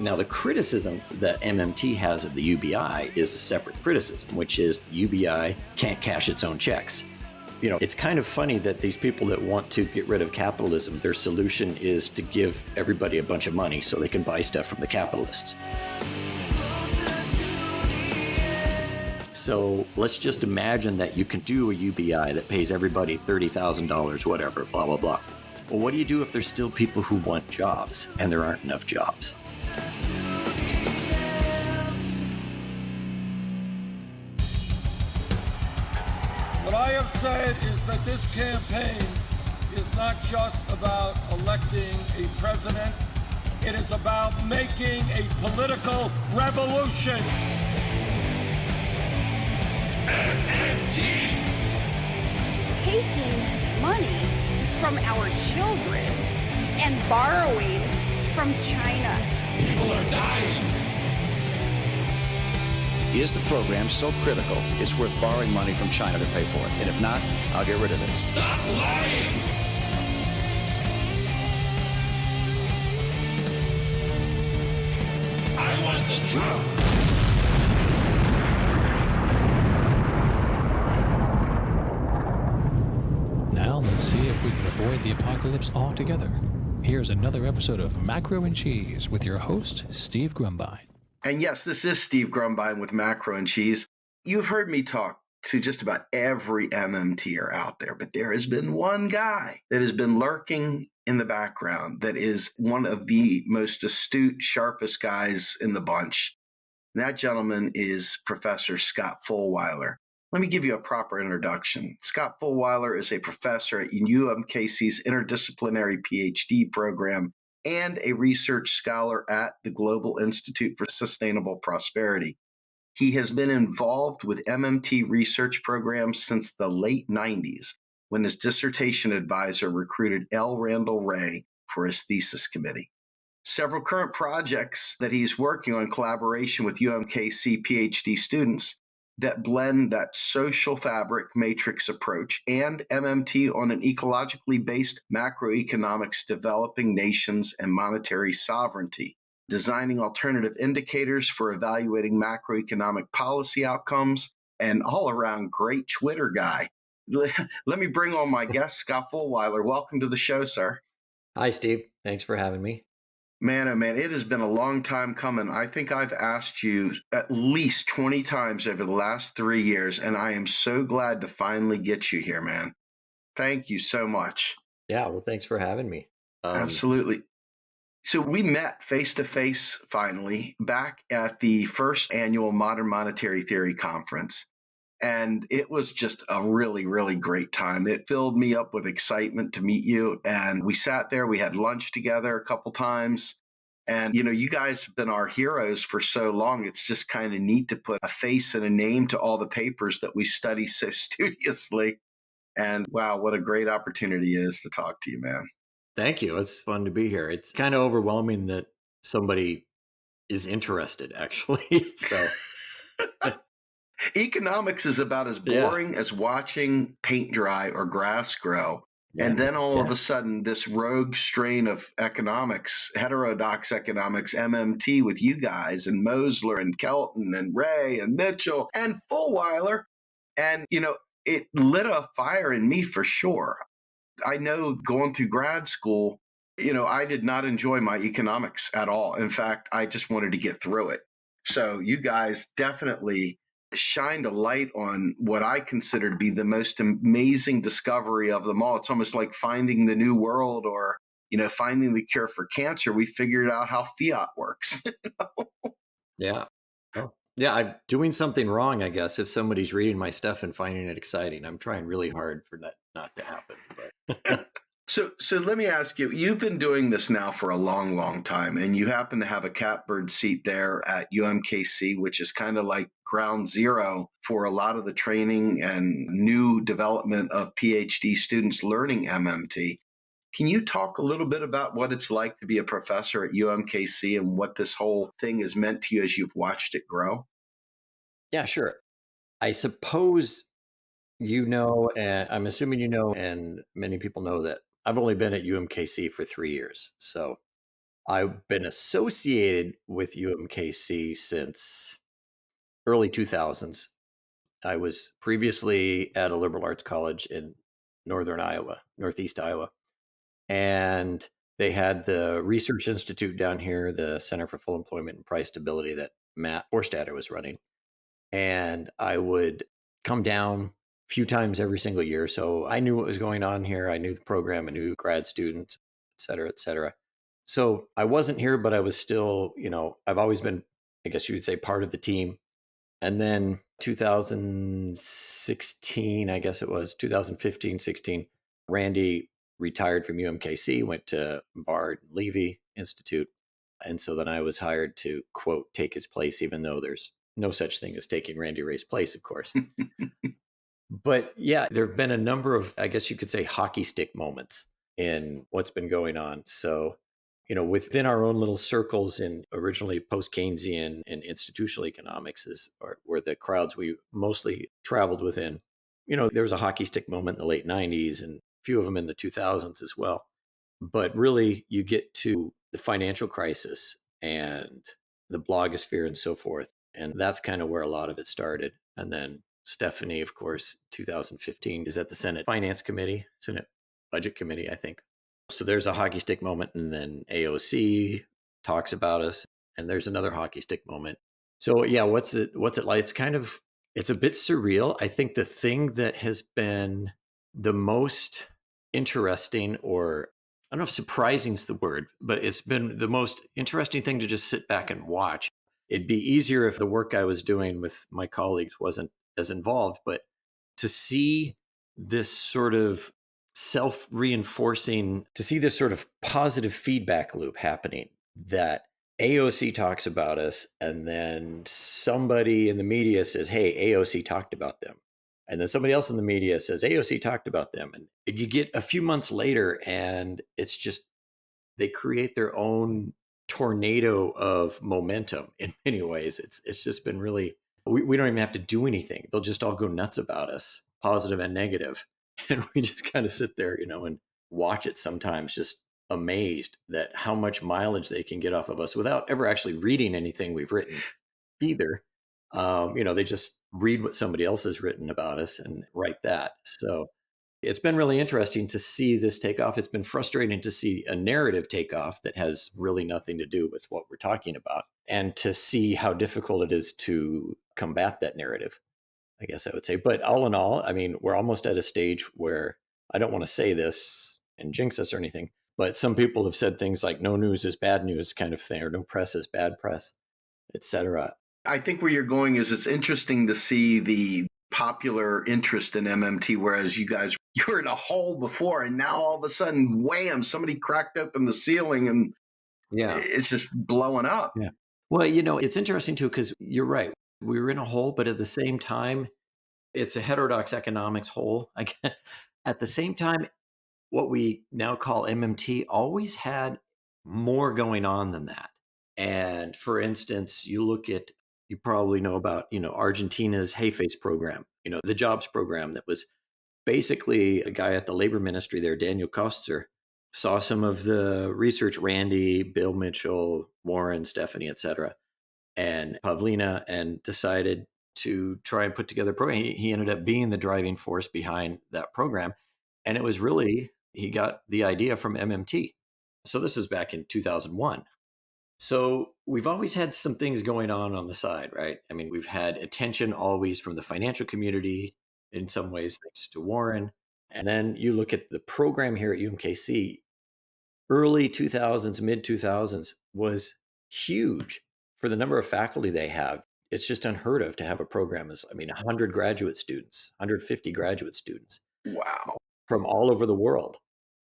Now, the criticism that MMT has of the UBI is a separate criticism, which is UBI can't cash its own checks. It's kind of funny that these people that want to get rid of capitalism, their solution is to give everybody a bunch of money so they can buy stuff from the capitalists. So let's just imagine that you can do a UBI that pays everybody $30,000, whatever, blah, blah, blah. Well, what do you do if there's still people who want jobs and there aren't enough jobs? What I have said is that this campaign is not just about electing a president. It is about making a political revolution. MMT. Taking money from our children and borrowing from China. People are dying. Is the program so critical it's worth borrowing money from China to pay for it? And if not, I'll get rid of it. Stop lying! I want the truth! Now let's see if we can avoid the apocalypse altogether. Here's another episode of Macro and Cheese with your host, Steve Grumbine. And yes, this is Steve Grumbine with Macro and Cheese. You've heard me talk to just about every MMTer out there, but there has been one guy that has been lurking in the background that is one of the most astute, sharpest guys in the bunch. And that gentleman is Professor Scott Fullweiler. Let me give you a proper introduction. Scott Fullweiler is a professor at UMKC's interdisciplinary PhD program and a research scholar at the Global Institute for Sustainable Prosperity. He has been involved with MMT research programs since the late 90s, when his dissertation advisor recruited L. Randall Wray for his thesis committee. Several current projects that he's working on in collaboration with UMKC PhD students that blend that social fabric matrix approach and MMT on an ecologically based macroeconomics developing nations and monetary sovereignty, designing alternative indicators for evaluating macroeconomic policy outcomes, and all around great Twitter guy. Let me bring on my guest, Scott Fullwiler. Welcome to the show, sir. Hi, Steve. Thanks for having me. Man, oh man, it has been a long time coming. I think I've asked you at least 20 times over the last 3 years, and I am so glad to finally get you here, man. Thank you so much. Yeah, well, thanks for having me. Absolutely. So we met face-to-face finally back at the first annual Modern Monetary Theory Conference. And it was just a really, really great time. It filled me up with excitement to meet you. And we sat there, we had lunch together a couple times. And, you guys have been our heroes for so long. It's just kind of neat to put a face and a name to all the papers that we study so studiously. And wow, what a great opportunity it is to talk to you, man. Thank you. It's fun to be here. It's kind of overwhelming that somebody is interested, actually. So economics is about as boring as watching paint dry or grass grow. Yeah. And then all of a sudden, this rogue strain of economics, heterodox economics, MMT with you guys and Mosler and Kelton and Ray and Mitchell and Fullweiler. And, it lit a fire in me for sure. I know going through grad school, I did not enjoy my economics at all. In fact, I just wanted to get through it. So you guys definitely shined a light on what I consider to be the most amazing discovery of them all. It's almost like finding the new world or, finding the cure for cancer. We figured out how fiat works. Yeah. Oh. Yeah, I'm doing something wrong, I guess, if somebody's reading my stuff and finding it exciting. I'm trying really hard for that not to happen. But So let me ask you, you've been doing this now for a long, long time, and you happen to have a catbird seat there at UMKC, which is kind of like ground zero for a lot of the training and new development of PhD students learning MMT. Can you talk a little bit about what it's like to be a professor at UMKC and what this whole thing has meant to you as you've watched it grow? Yeah, sure. I suppose I'm assuming and many people know that I've only been at UMKC for 3 years. So I've been associated with UMKC since early 2000s. I was previously at a liberal arts college in northern Iowa, northeast Iowa, and they had the Research Institute down here, the Center for Full Employment and Price Stability that Matt Orstadter was running. And I would come down a few times every single year. So I knew what was going on here. I knew the program, I knew grad students, et cetera, et cetera. So I wasn't here, but I was still, I've always been, I guess you would say, part of the team. And then 2016, I guess it was 2015, 16, Randy retired from UMKC, went to Bard Levy Institute. And so then I was hired to, quote, take his place, even though there's no such thing as taking Randy Wray's place, of course. But yeah, there have been a number of, I guess you could say, hockey stick moments in what's been going on. So, within our own little circles in originally post-Keynesian and institutional economics were the crowds we mostly traveled within. There was a hockey stick moment in the late 90s and a few of them in the 2000s as well. But really, you get to the financial crisis and the blogosphere and so forth. And that's kind of where a lot of it started. And then Stephanie, of course, 2015 is at the Senate Finance Committee, Senate Budget Committee, I think. So there's a hockey stick moment. And then AOC talks about us. And there's another hockey stick moment. So yeah, what's it like? It's a bit surreal. I think the thing that has been the most interesting, or I don't know if surprising is the word, but it's been the most interesting thing to just sit back and watch. It'd be easier if the work I was doing with my colleagues wasn't as involved, but to see this sort of self-reinforcing, to see this sort of positive feedback loop happening, that AOC talks about us and then somebody in the media says, hey, AOC talked about them. And then somebody else in the media says, AOC talked about them. And you get a few months later and it's just, they create their own tornado of momentum in many ways. It's just been really, we don't even have to do anything. They'll just all go nuts about us, positive and negative. And we just kind of sit there, and watch it sometimes, just amazed that how much mileage they can get off of us without ever actually reading anything we've written either. They just read what somebody else has written about us and write that. So it's been really interesting to see this take off. It's been frustrating to see a narrative take off that has really nothing to do with what we're talking about, and to see how difficult it is to combat that narrative, I guess I would say. But all in all, I mean, we're almost at a stage where, I don't want to say this and jinx us or anything, but some people have said things like no news is bad news kind of thing, or no press is bad press, etc. I think where you're going is it's interesting to see the popular interest in MMT, whereas you guys, you were in a hole before, and now all of a sudden, wham, somebody cracked open the ceiling and it's just blowing up. Yeah. Well, it's interesting too, because you're right. We were in a hole, but at the same time, it's a heterodox economics hole. At the same time, what we now call MMT always had more going on than that. And for instance, you probably know about, Argentina's Hay Face program, the jobs program that was basically a guy at the labor ministry there, Daniel Kostzer, saw some of the research, Randy, Bill Mitchell, Warren, Stephanie, et cetera, and Pavlina, and decided to try and put together a program. He ended up being the driving force behind that program. And it was really, he got the idea from MMT. So this is back in 2001. So we've always had some things going on the side, right? I mean, we've had attention always from the financial community, in some ways, thanks to Warren. And then you look at the program here at UMKC, early 2000s, mid 2000s was huge for the number of faculty they have. It's just unheard of to have a program 100 graduate students, 150 graduate students. Wow. From all over the world.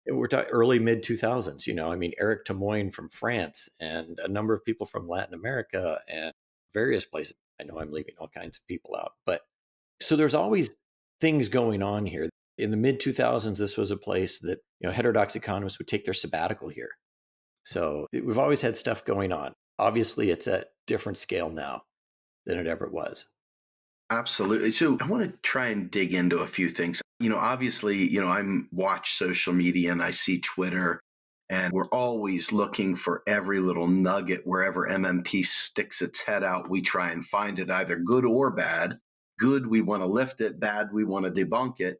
We're talking early, mid 2000s, Eric Tamoin from France and a number of people from Latin America and various places. I know I'm leaving all kinds of people out, but so there's always things going on here. In the mid 2000s, this was a place that, heterodox economists would take their sabbatical here. So we've always had stuff going on. Obviously, it's at different scale now than it ever was. Absolutely. So I want to try and dig into a few things. Obviously, I watch social media and I see Twitter, And we're always looking for every little nugget wherever MMT sticks its head out. We try and find it, either good or bad. Good, we want to lift it. Bad, we want to debunk it.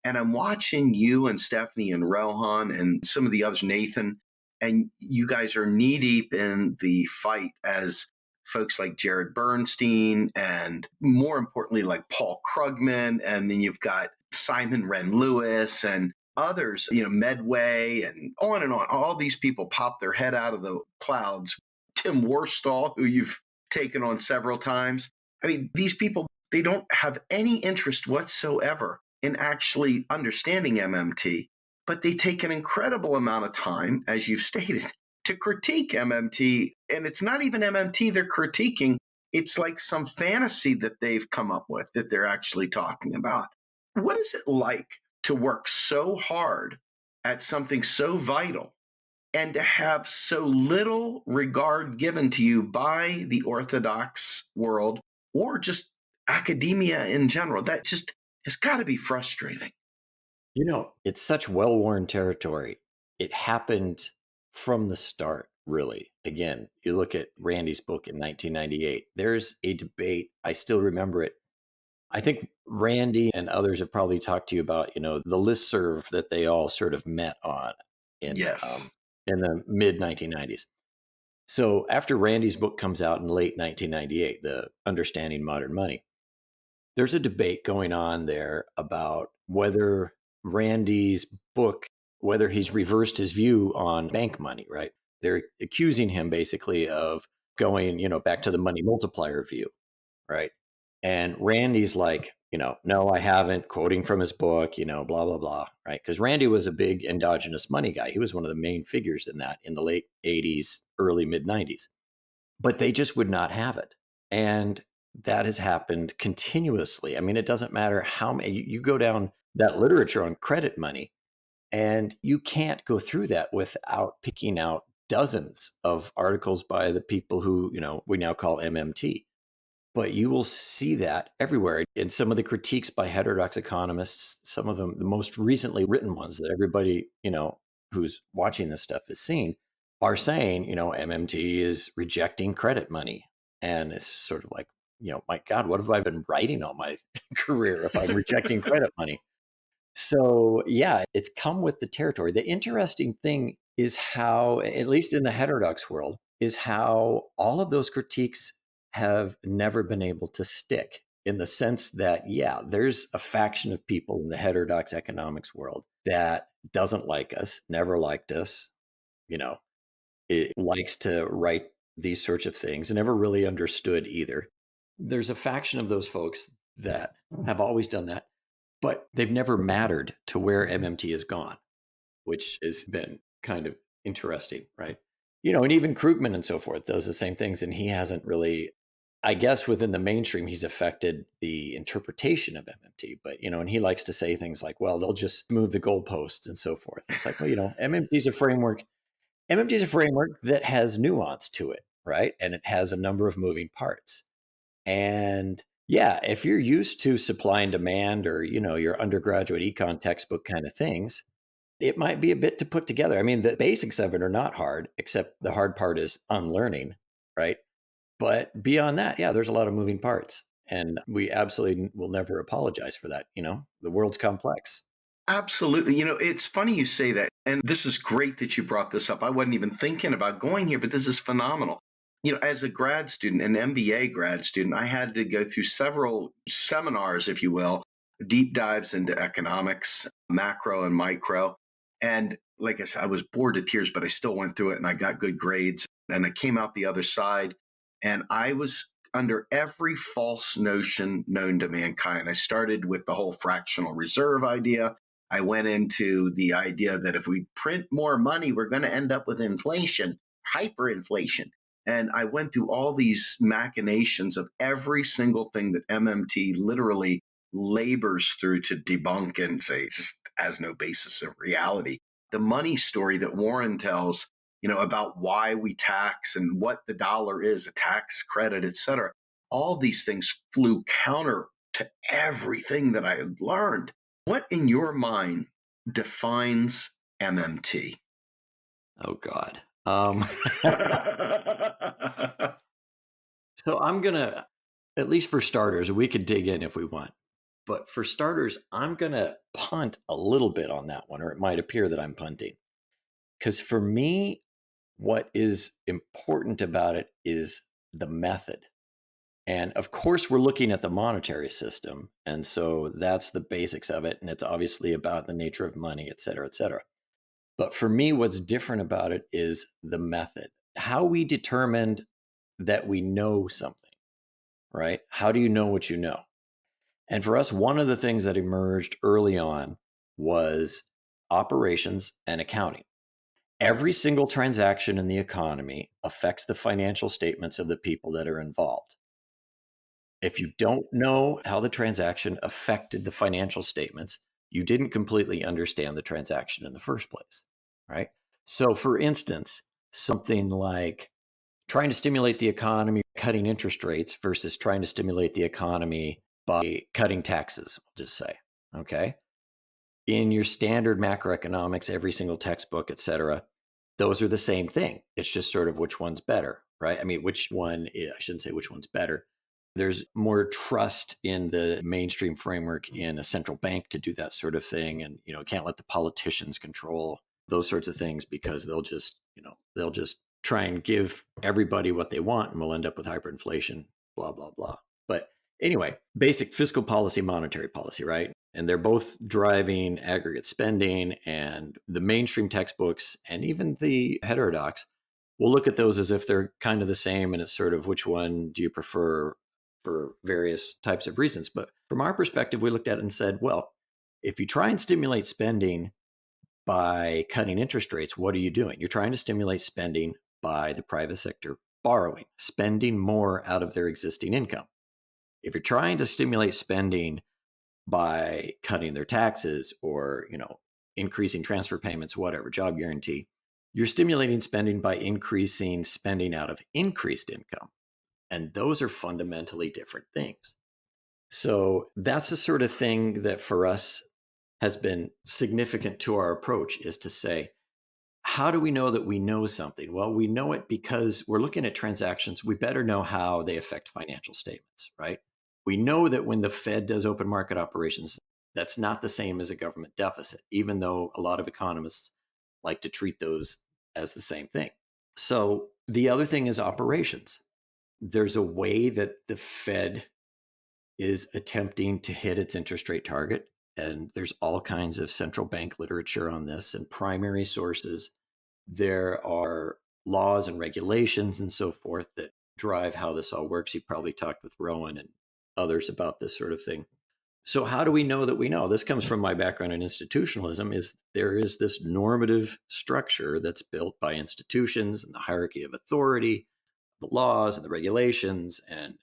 And I'm watching you and Stephanie and Rohan and some of the others, Nathan, and you guys are knee deep in the fight as folks like Jared Bernstein and, more importantly, like Paul Krugman. And then you've got Simon Wren-Lewis and others, Medway and on. All these people pop their head out of the clouds. Tim Worstall, who you've taken on several times. I mean, these people, they don't have any interest whatsoever in actually understanding MMT, but they take an incredible amount of time, as you've stated, to critique MMT. And it's not even MMT they're critiquing. It's like some fantasy that they've come up with that they're actually talking about. What is it like to work so hard at something so vital and to have so little regard given to you by the Orthodox world or just academia in general? That just has got to be frustrating. It's such well-worn territory. It happened from the start, really. Again, you look at Randy's book in 1998. There's a debate. I still remember it. I think Randy and others have probably talked to you about, the listserv that they all sort of met on in the mid 1990s. So after Randy's book comes out in late 1998, The Understanding Modern Money, there's a debate going on there about whether Randy's book, whether he's reversed his view on bank money, right? They're accusing him basically of going, back to the money multiplier view, right? And Randy's like, no, I haven't, quoting from his book, blah, blah, blah, right? Because Randy was a big endogenous money guy. He was one of the main figures in that in the late 80s, early mid 90s. But they just would not have it. And that has happened continuously. I mean, it doesn't matter how many, you go down that literature on credit money, and you can't go through that without picking out dozens of articles by the people who, we now call MMT. But you will see that everywhere in some of the critiques by heterodox economists, some of them, the most recently written ones that everybody, who's watching this stuff has seen, are saying, MMT is rejecting credit money. And it's sort of like, my God, what have I been writing all my career if I'm rejecting credit money? So, yeah, it's come with the territory. The interesting thing is how, at least in the heterodox world, is how all of those critiques have never been able to stick, in the sense that, yeah, there's a faction of people in the heterodox economics world that doesn't like us, never liked us, it likes to write these sorts of things, never really understood either. There's a faction of those folks that have always done that, but they've never mattered to where MMT has gone, which has been kind of interesting, right? And even Krugman and so forth does the same things, and he hasn't really, I guess within the mainstream, he's affected the interpretation of MMT, but, and he likes to say things like, well, they'll just move the goalposts and so forth. It's like, well, MMT is a framework that has nuance to it, right? And it has a number of moving parts. And yeah, if you're used to supply and demand, or, your undergraduate econ textbook kind of things, it might be a bit to put together. I mean, the basics of it are not hard, except the hard part is unlearning, right? But beyond that, yeah, there's a lot of moving parts. And we absolutely will never apologize for that. The world's complex. Absolutely. It's funny you say that. And this is great that you brought this up. I wasn't even thinking about going here, but this is phenomenal. As a grad student, an MBA grad student, I had to go through several seminars, if you will, deep dives into economics, macro and micro. And like I said, I was bored to tears, but I still went through it and I got good grades. And I came out the other side, and I was under every false notion known to mankind. I started with the whole fractional reserve idea. I went into the idea that if we print more money, we're going to end up with inflation, hyperinflation. And I went through all these machinations of every single thing that MMT literally labors through to debunk and say it just has no basis of reality. The money story that Warren tells, about why we tax and what the dollar is, a tax credit, et cetera, all these things flew counter to everything that I had learned. What in your mind defines MMT? Oh, God. So I'm going to, at least for starters, we could dig in if we want. But for starters, I'm going to punt a little bit on that one, or it might appear that I'm punting. Because for me, what is important about it is the method. And of course, we're looking at the monetary system. And so that's the basics of it. And it's obviously about the nature of money, et cetera, et cetera. But for me, what's different about it is the method, how we determined that we know something, right? How do you know what you know? And for us, one of the things that emerged early on was operations and accounting. Every single transaction in the economy affects the financial statements of the people that are involved. If you don't know how the transaction affected the financial statements, you didn't completely understand the transaction in the first place, right? So, for instance, something like trying to stimulate the economy, cutting interest rates versus trying to stimulate the economy by cutting taxes, I'll just say, okay? In your standard macroeconomics, every single textbook, et cetera, those are the same thing. It's just sort of which one's better, right? I mean, I shouldn't say which one's better. There's more trust in the mainstream framework in a central bank to do that sort of thing. And, can't let the politicians control those sorts of things because they'll just try and give everybody what they want and we'll end up with hyperinflation, blah, blah, blah. But anyway, basic fiscal policy, monetary policy, right? And they're both driving aggregate spending, and the mainstream textbooks and even the heterodox will look at those as if they're kind of the same. And it's sort of which one do you prefer for various types of reasons. But from our perspective, we looked at it and said, well, if you try and stimulate spending by cutting interest rates, what are you doing? You're trying to stimulate spending by the private sector borrowing, spending more out of their existing income. If you're trying to stimulate spending by cutting their taxes or, increasing transfer payments, whatever, job guarantee, you're stimulating spending by increasing spending out of increased income. And those are fundamentally different things. So that's the sort of thing that for us has been significant to our approach, is to say, how do we know that we know something? Well, we know it because we're looking at transactions. We better know how they affect financial statements, right? We know that when the Fed does open market operations, that's not the same as a government deficit, even though a lot of economists like to treat those as the same thing. So the other thing is operations. There's a way that the Fed is attempting to hit its interest rate target. And there's all kinds of central bank literature on this and primary sources. There are laws and regulations and so forth that drive how this all works. You probably talked with Rowan and others about this sort of thing. So how do we know that we know? This comes from my background in institutionalism, is there is this normative structure that's built by institutions and the hierarchy of authority, the laws and the regulations and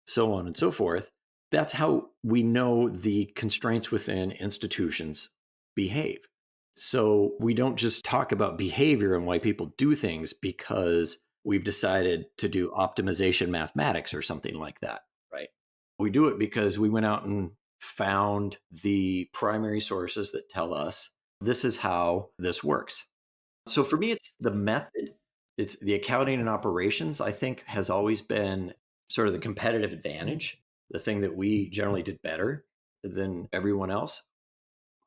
so on and so forth. That's how we know the constraints within institutions behave. So we don't just talk about behavior and why people do things because we've decided to do optimization mathematics or something like that, right? We do it because we went out and found the primary sources that tell us this is how this works. So for me, it's the method. It's the accounting and operations, I think, has always been sort of the competitive advantage, the thing that we generally did better than everyone else.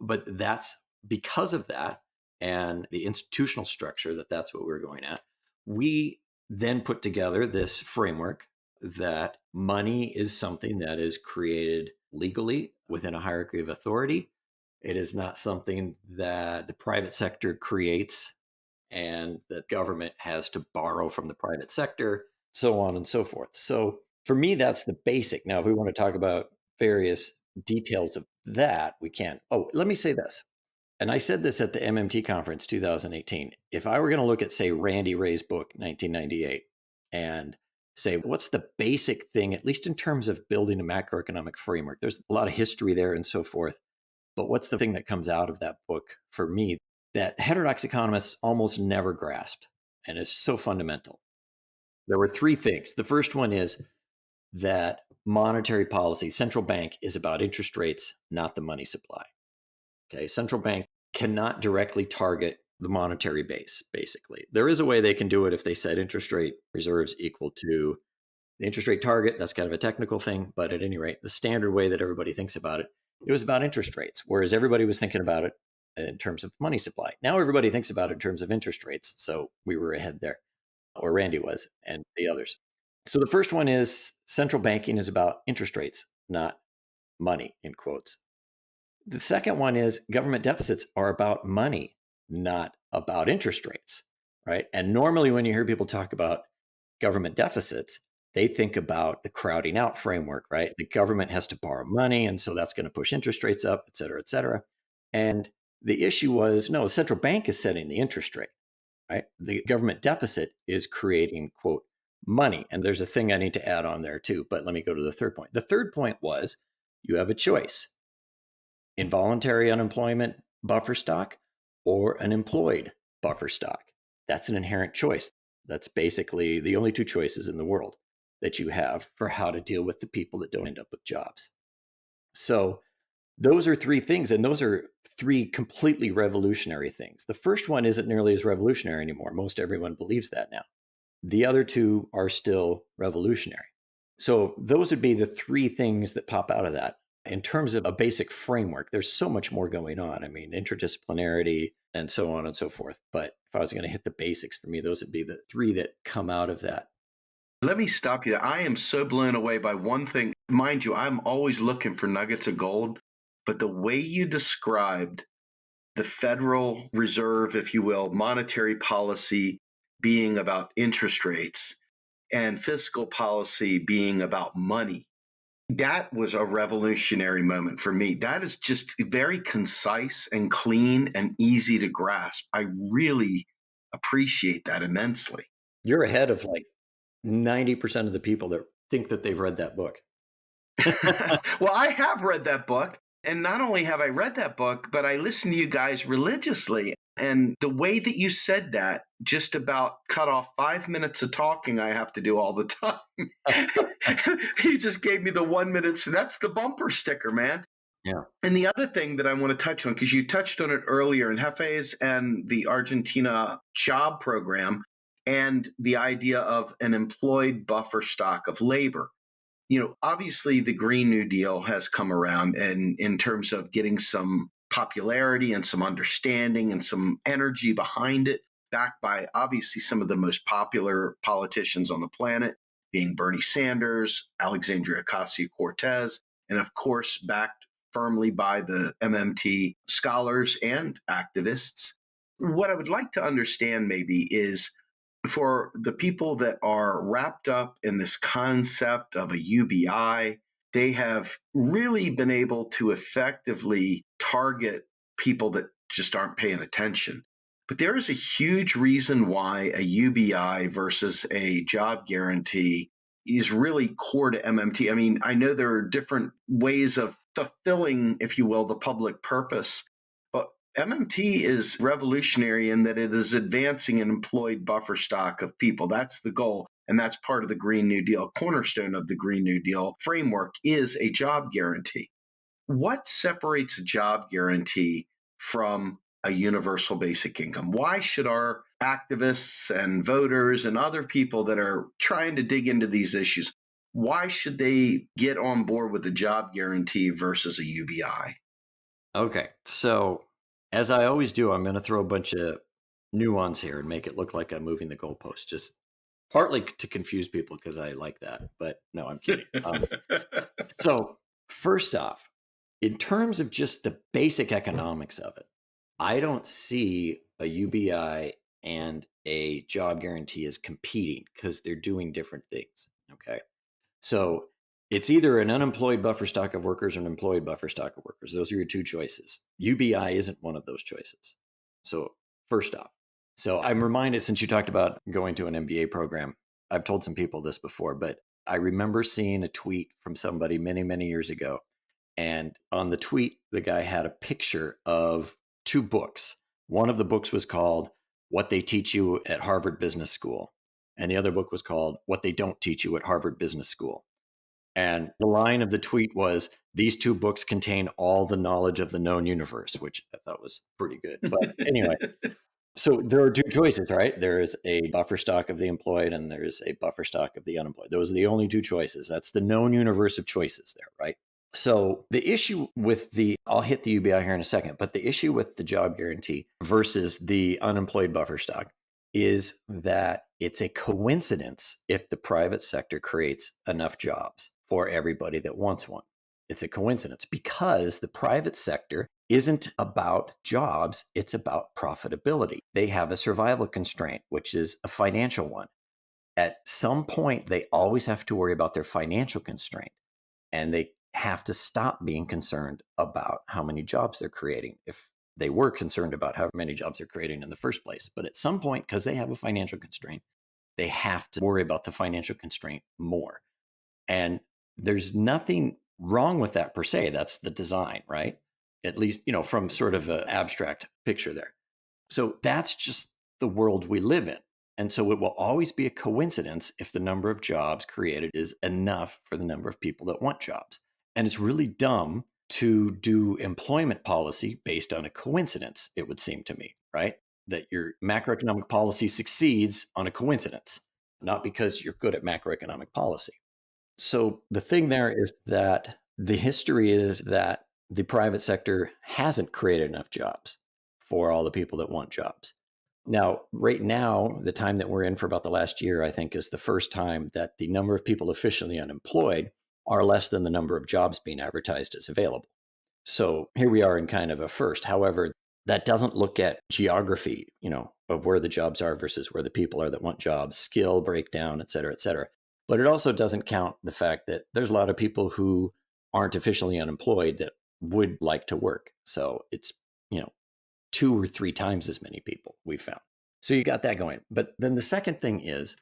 But that's because of that and the institutional structure that's what we're going at. We then put together this framework that money is something that is created legally within a hierarchy of authority. It is not something that the private sector creates and that government has to borrow from the private sector, so on and so forth. So for me, that's the basic. Now, if we want to talk about various details of that, we can. Oh, let me say this. And I said this at the MMT conference 2018. If I were going to look at, say, Randy Wray's book, 1998, and say, what's the basic thing, at least in terms of building a macroeconomic framework? There's a lot of history there and so forth. But what's the thing that comes out of that book for me that heterodox economists almost never grasped and is so fundamental? There were three things. The first one is that monetary policy, central bank, is about interest rates, not the money supply. Okay, central bank cannot directly target the monetary base, basically. There is a way they can do it if they set interest rate reserves equal to the interest rate target. That's kind of a technical thing. But at any rate, the standard way that everybody thinks about it, it was about interest rates, whereas everybody was thinking about it in terms of money supply. Now everybody thinks about it in terms of interest rates. So we were ahead there, or Randy was, and the others. So the first one is central banking is about interest rates, not money, in quotes. The second one is government deficits are about money, not about interest rates, right? And normally when you hear people talk about government deficits, they think about the crowding out framework, right? The government has to borrow money, and so that's going to push interest rates up, et cetera, et cetera. And the issue was, no, the central bank is setting the interest rate, right? The government deficit is creating, quote, money. And there's a thing I need to add on there too, but let me go to the third point. The third point was you have a choice: involuntary unemployment buffer stock or an employed buffer stock. That's an inherent choice. That's basically the only two choices in the world that you have for how to deal with the people that don't end up with jobs. So those are three things, and those are three completely revolutionary things. The first one isn't nearly as revolutionary anymore. Most everyone believes that now. The other two are still revolutionary. So those would be the three things that pop out of that. In terms of a basic framework, there's so much more going on. I mean, interdisciplinarity and so on and so forth. But if I was going to hit the basics, for me, those would be the three that come out of that. Let me stop you. I am so blown away by one thing. Mind you, I'm always looking for nuggets of gold, but the way you described the Federal Reserve, if you will, monetary policy being about interest rates and fiscal policy being about money, that was a revolutionary moment for me. That is just very concise and clean and easy to grasp. I really appreciate that immensely. You're ahead of like 90% of the people that think that they've read that book. Well, I have read that book. And not only have I read that book, but I listen to you guys religiously. And the way that you said that just about cut off 5 minutes of talking I have to do all the time. You just gave me the 1 minute. So that's the bumper sticker, man. Yeah. And the other thing that I want to touch on, because you touched on it earlier in Jefes and the Argentina job program and the idea of an employed buffer stock of labor. You know, obviously the Green New Deal has come around and in terms of getting some popularity and some understanding and some energy behind it, backed by obviously some of the most popular politicians on the planet, being Bernie Sanders, Alexandria Ocasio-Cortez, and of course backed firmly by the MMT scholars and activists. What I would like to understand maybe is, for the people that are wrapped up in this concept of a UBI, they have really been able to effectively target people that just aren't paying attention. But there is a huge reason why a UBI versus a job guarantee is really core to MMT. I mean, I know there are different ways of fulfilling, if you will, the public purpose. MMT is revolutionary in that it is advancing an employed buffer stock of people. That's the goal. And that's part of the Green New Deal. Cornerstone of the Green New Deal framework is a job guarantee. What separates a job guarantee from a universal basic income? Why should our activists and voters and other people that are trying to dig into these issues, why should they get on board with a job guarantee versus a UBI? Okay, so as I always do, I'm going to throw a bunch of nuance here and make it look like I'm moving the goalpost, just partly to confuse people because I like that. But no, I'm kidding. So first off, in terms of just the basic economics of it, I don't see a UBI and a job guarantee as competing because they're doing different things. Okay. So it's either an unemployed buffer stock of workers or an employed buffer stock of workers. Those are your two choices. UBI isn't one of those choices. So first off, so I'm reminded, since you talked about going to an MBA program, I've told some people this before, but I remember seeing a tweet from somebody many, many years ago. And on the tweet, the guy had a picture of two books. One of the books was called What They Teach You at Harvard Business School. And the other book was called What They Don't Teach You at Harvard Business School. And the line of the tweet was, these two books contain all the knowledge of the known universe, which I thought was pretty good. But anyway, So there are two choices, right? There is a buffer stock of the employed and there's a buffer stock of the unemployed. Those are the only two choices. That's the known universe of choices there, right? So the issue with I'll hit the UBI here in a second, but the issue with the job guarantee versus the unemployed buffer stock is that it's a coincidence if the private sector creates enough jobs for everybody that wants one. It's a coincidence because the private sector isn't about jobs, it's about profitability. They have a survival constraint, which is a financial one. At some point, they always have to worry about their financial constraint, and they have to stop being concerned about how many jobs they're creating if they were concerned about how many jobs they're creating in the first place. But at some point, because they have a financial constraint, they have to worry about the financial constraint more. And there's nothing wrong with that per se. That's the design, right? At least, from sort of an abstract picture there. So that's just the world we live in. And so it will always be a coincidence if the number of jobs created is enough for the number of people that want jobs. And it's really dumb to do employment policy based on a coincidence, it would seem to me, right? That your macroeconomic policy succeeds on a coincidence, not because you're good at macroeconomic policy. So the thing there is that the history is that the private sector hasn't created enough jobs for all the people that want jobs. Now, right now, the time that we're in for about the last year, I think, is the first time that the number of people officially unemployed are less than the number of jobs being advertised as available. So here we are in kind of a first. However, that doesn't look at geography, of where the jobs are versus where the people are that want jobs, skill breakdown, et cetera, et cetera. But it also doesn't count the fact that there's a lot of people who aren't officially unemployed that would like to work. So it's, 2 or 3 times as many people we've found. So you got that going. But then the second thing is,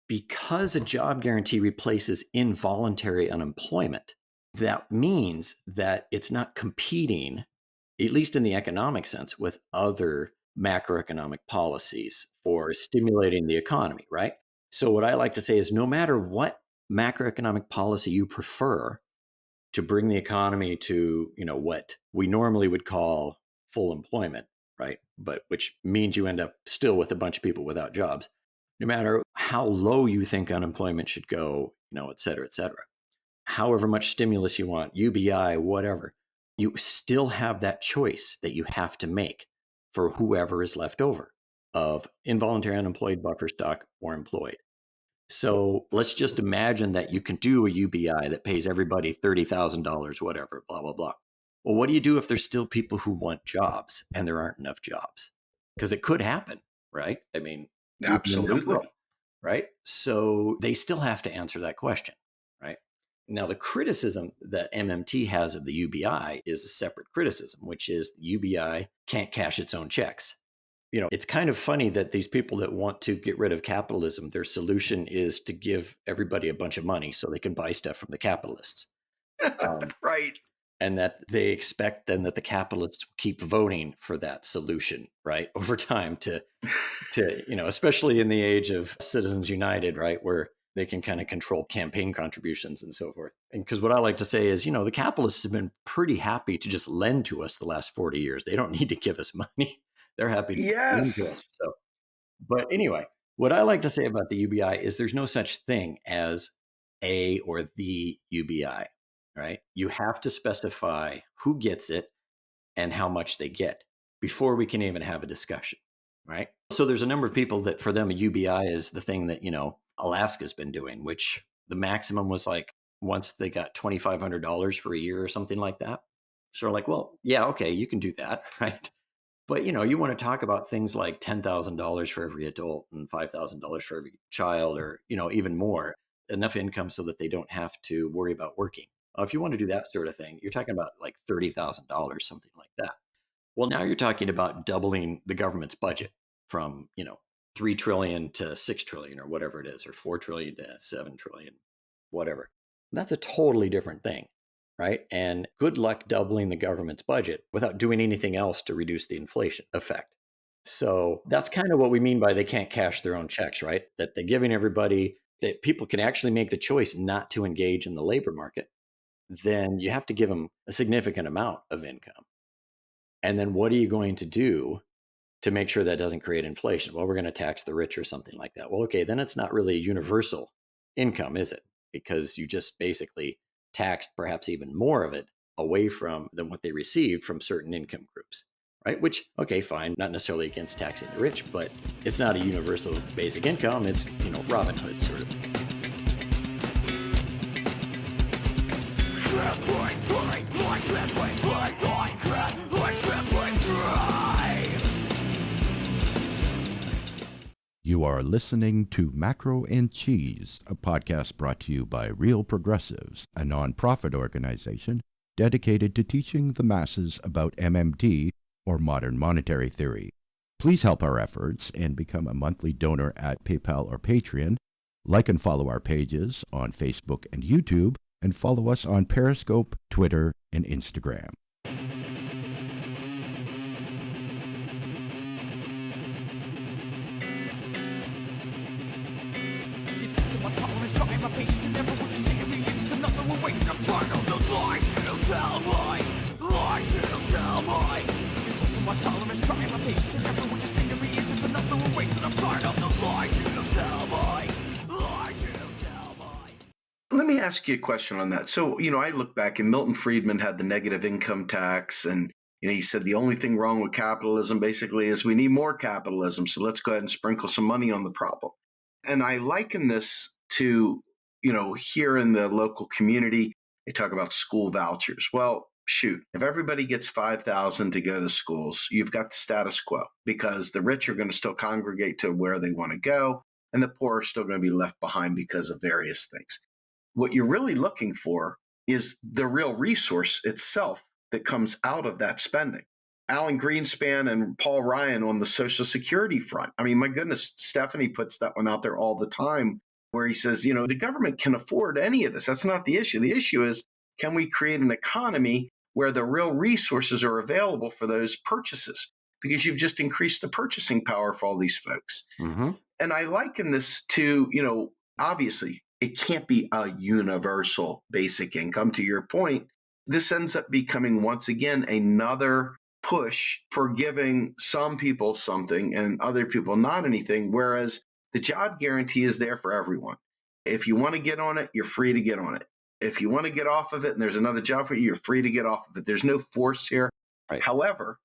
because a job guarantee replaces involuntary unemployment, that means that it's not competing, at least in the economic sense, with other macroeconomic policies for stimulating the economy, right? So what I like to say is no matter what macroeconomic policy you prefer to bring the economy to, what we normally would call full employment, right? But which means you end up still with a bunch of people without jobs, no matter how low you think unemployment should go, et cetera, et cetera. However much stimulus you want, UBI, whatever, you still have that choice that you have to make for whoever is left over of involuntary unemployed buffer stock or employed. So let's just imagine that you can do a UBI that pays everybody $30,000, whatever, blah, blah, blah. Well, what do you do if there's still people who want jobs and there aren't enough jobs? Because it could happen, right? I mean, absolutely. Right? So they still have to answer that question, right? Now, the criticism that MMT has of the UBI is a separate criticism, which is the UBI can't cash its own checks. It's kind of funny that these people that want to get rid of capitalism, their solution is to give everybody a bunch of money so they can buy stuff from the capitalists. Right. And that they expect then that the capitalists will keep voting for that solution, right, over time to especially in the age of Citizens United, right, where they can kind of control campaign contributions and so forth. And because what I like to say is, the capitalists have been pretty happy to just lend to us the last 40 years. They don't need to give us money. They're happy to lend to us. So, but anyway, what I like to say about the UBI is there's no such thing as a or the UBI, right? You have to specify who gets it and how much they get before we can even have a discussion, right? So there's a number of people that for them a UBI is the thing that, Alaska's been doing, which the maximum was like once they got $2,500 for a year or something like that. So like, well, yeah, okay, you can do that, right? But, you want to talk about things like $10,000 for every adult and $5,000 for every child or, even more, enough income so that they don't have to worry about working. If you want to do that sort of thing, you're talking about like $30,000, something like that. Well, now you're talking about doubling the government's budget from, 3 trillion to 6 trillion or whatever it is, or 4 trillion to 7 trillion, whatever. That's a totally different thing. Right. And good luck doubling the government's budget without doing anything else to reduce the inflation effect. So that's kind of what we mean by they can't cash their own checks, right? That they're giving everybody that people can actually make the choice not to engage in the labor market. Then you have to give them a significant amount of income. And then what are you going to do to make sure that doesn't create inflation. Well, we're going to tax the rich or something like that. Well, okay, then it's not really a universal income, is it? Because you just basically taxed perhaps even more of it away from than what they received from certain income groups, right? Which, okay, fine, not necessarily against taxing the rich, but it's not a universal basic income. It's, Robin Hood sort of. You are listening to Macro and Cheese, a podcast brought to you by Real Progressives, a nonprofit organization dedicated to teaching the masses about MMT, or modern monetary theory. Please help our efforts and become a monthly donor at PayPal or Patreon. Like and follow our pages on Facebook and YouTube, and follow us on Periscope, Twitter, and Instagram. Let me ask you a question on that. So, I look back and Milton Friedman had the negative income tax, and he said the only thing wrong with capitalism basically is we need more capitalism. So let's go ahead and sprinkle some money on the problem. And I liken this to, here in the local community, they talk about school vouchers. Well, shoot, if everybody gets $5,000 to go to schools, you've got the status quo, because the rich are going to still congregate to where they want to go, and the poor are still going to be left behind because of various things. What you're really looking for is the real resource itself that comes out of that spending. Alan Greenspan and Paul Ryan on the Social Security front. I mean, my goodness, Stephanie puts that one out there all the time, where he says, the government can afford any of this. That's not the issue. The issue is, can we create an economy where the real resources are available for those purchases? Because you've just increased the purchasing power for all these folks. Mm-hmm. And I liken this to, obviously, it can't be a universal basic income. To your point, this ends up becoming, once again, another push for giving some people something and other people not anything, whereas the job guarantee is there for everyone. If you want to get on it, you're free to get on it. If you want to get off of it and there's another job for you, you're free to get off of it. There's no force here. Right. However,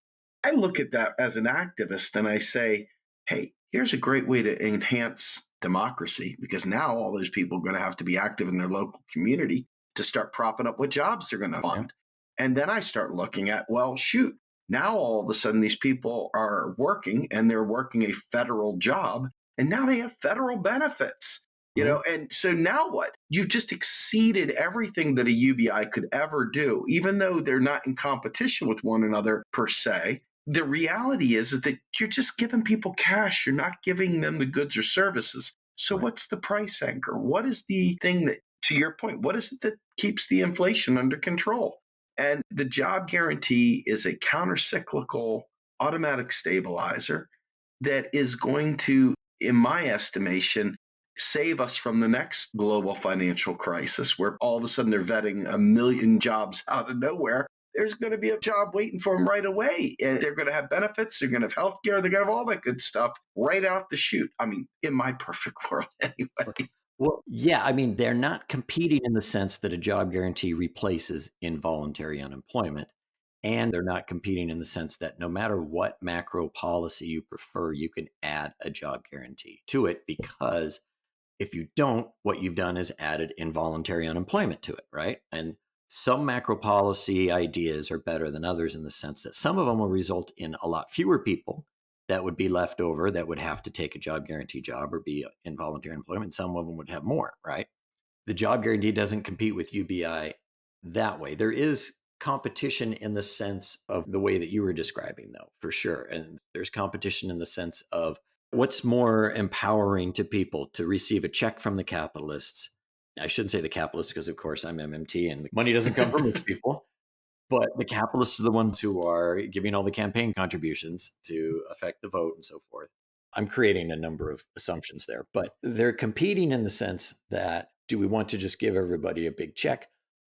I look at that as an activist and I say, hey, here's a great way to enhance democracy, because now all those people are going to have to be active in their local community to start propping up what jobs they're going to fund. And then I start looking at, well, shoot, now all of a sudden these people are working and they're working a federal job, and now they have federal benefits, and so now what? You've just exceeded everything that a UBI could ever do, even though they're not in competition with one another per se. The reality is that you're just giving people cash. You're not giving them the goods or services. So what's the price anchor? What is the thing that, to your point, what is it that keeps the inflation under control? And the job guarantee is a countercyclical automatic stabilizer that is going to, in my estimation, save us from the next global financial crisis, where all of a sudden they're vetting 1 million jobs out of nowhere. There's going to be a job waiting for them right away. And they're going to have benefits. They're going to have health care. They're going to have all that good stuff right out the chute. I mean, in my perfect world anyway. Well, yeah, I mean, they're not competing in the sense that a job guarantee replaces involuntary unemployment. And they're not competing in the sense that no matter what macro policy you prefer, you can add a job guarantee to it, because if you don't, what you've done is added involuntary unemployment to it, right? And some macro policy ideas are better than others in the sense that some of them will result in a lot fewer people that would be left over that would have to take a job guarantee job or be involuntary employment. Some of them would have more, right? The job guarantee doesn't compete with UBI that way. There is competition in the sense of the way that you were describing, though, for sure. And there's competition in the sense of what's more empowering to people, to receive a check from the capitalists. I shouldn't say the capitalists because, of course, I'm MMT and money doesn't come from rich people. But the capitalists are the ones who are giving all the campaign contributions to affect the vote and so forth. I'm creating a number of assumptions there, but they're competing in the sense that, do we want to just give everybody a big check,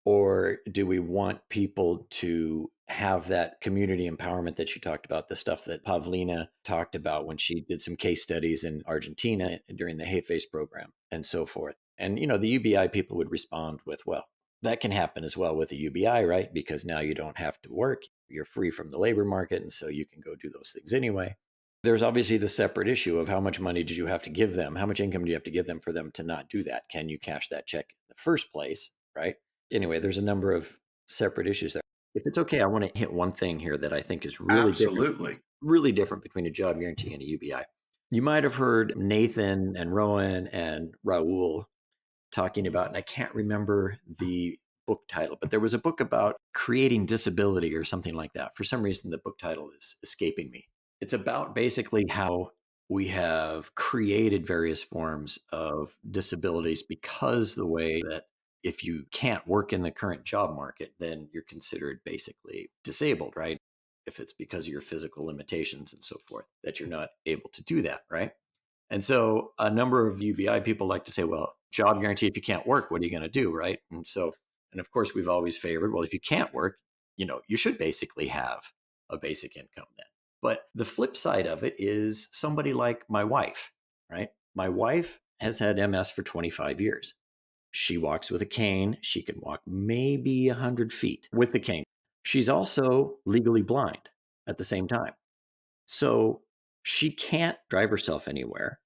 Or do we want people to have that community empowerment that you talked about, the stuff that Pavlina talked about when she did some case studies in Argentina during the Hay Face program and so forth? And, the UBI people would respond with, well, that can happen as well with a UBI, right? Because now you don't have to work. You're free from the labor market. And so you can go do those things anyway. There's obviously the separate issue of how much money did you have to give them? How much income do you have to give them for them to not do that? Can you cash that check in the first place, right? Anyway, there's a number of separate issues there. If it's okay, I want to hit one thing here that I think is really different between a job guarantee and a UBI. You might have heard Nathan and Rowan and Raul talking about, and I can't remember the book title, but there was a book about creating disability or something like that. For some reason, the book title is escaping me. It's about basically how we have created various forms of disabilities because the way that if you can't work in the current job market, then you're considered basically disabled, right? If it's because of your physical limitations and so forth, that you're not able to do that, right? And so a number of UBI people like to say, well, job guarantee, if you can't work, what are you going to do, right? And of course, we've always favored, well, if you can't work, you should basically have a basic income then. But the flip side of it is somebody like my wife, right? My wife has had MS for 25 years. She walks with a cane. She can walk maybe 100 feet with the cane. She's also legally blind at the same time. So she can't drive herself anywhere.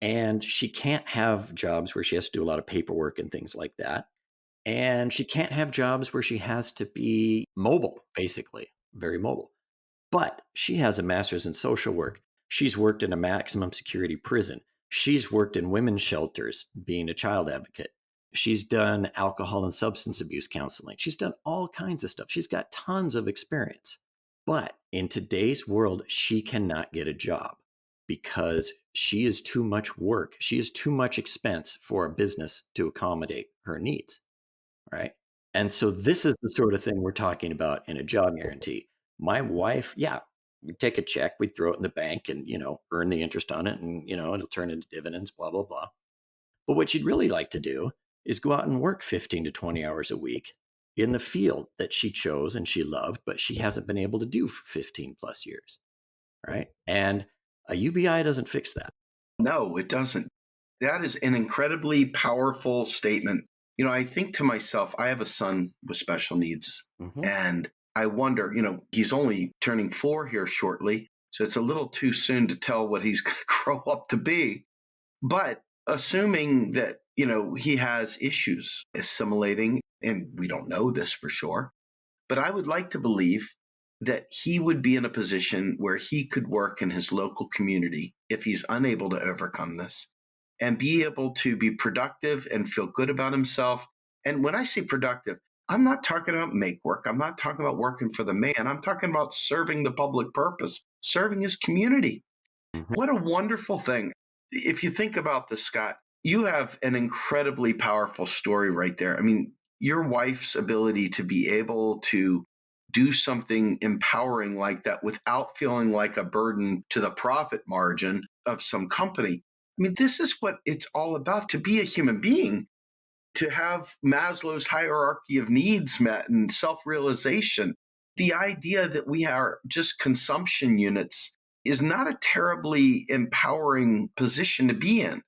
And she can't have jobs where she has to do a lot of paperwork and things like that. And she can't have jobs where she has to be mobile, basically, very mobile. But she has a master's in social work. She's worked in a maximum security prison. She's worked in women's shelters, being a child advocate. She's done alcohol and substance abuse counseling. She's done all kinds of stuff. She's got tons of experience. But in today's world, she cannot get a job because she is too much work. She is too much expense for a business to accommodate her needs, right? And so this is the sort of thing we're talking about in a job guarantee. My wife, we'd take a check, we'd throw it in the bank and, earn the interest on it and, it'll turn into dividends, blah, blah, blah. But what she'd really like to do is go out and work 15 to 20 hours a week in the field that she chose and she loved, but she hasn't been able to do for 15 plus years, right? And a UBI doesn't fix that. No, it doesn't. That is an incredibly powerful statement. I think to myself, I have a son with special needs, and I wonder, he's only turning 4 here shortly, so it's a little too soon to tell what he's going to grow up to be. But assuming that, he has issues assimilating, and we don't know this for sure, but I would like to believe that he would be in a position where he could work in his local community if he's unable to overcome this and be able to be productive and feel good about himself. And when I say productive, I'm not talking about make work. I'm not talking about working for the man. I'm talking about serving the public purpose, serving his community. What a wonderful thing. If you think about this, Scott, you have an incredibly powerful story right there. I mean, your wife's ability to be able to do something empowering like that without feeling like a burden to the profit margin of some company. I mean, this is what it's all about, to be a human being, to have Maslow's hierarchy of needs met and self-realization. The idea that we are just consumption units is not a terribly empowering position to be in.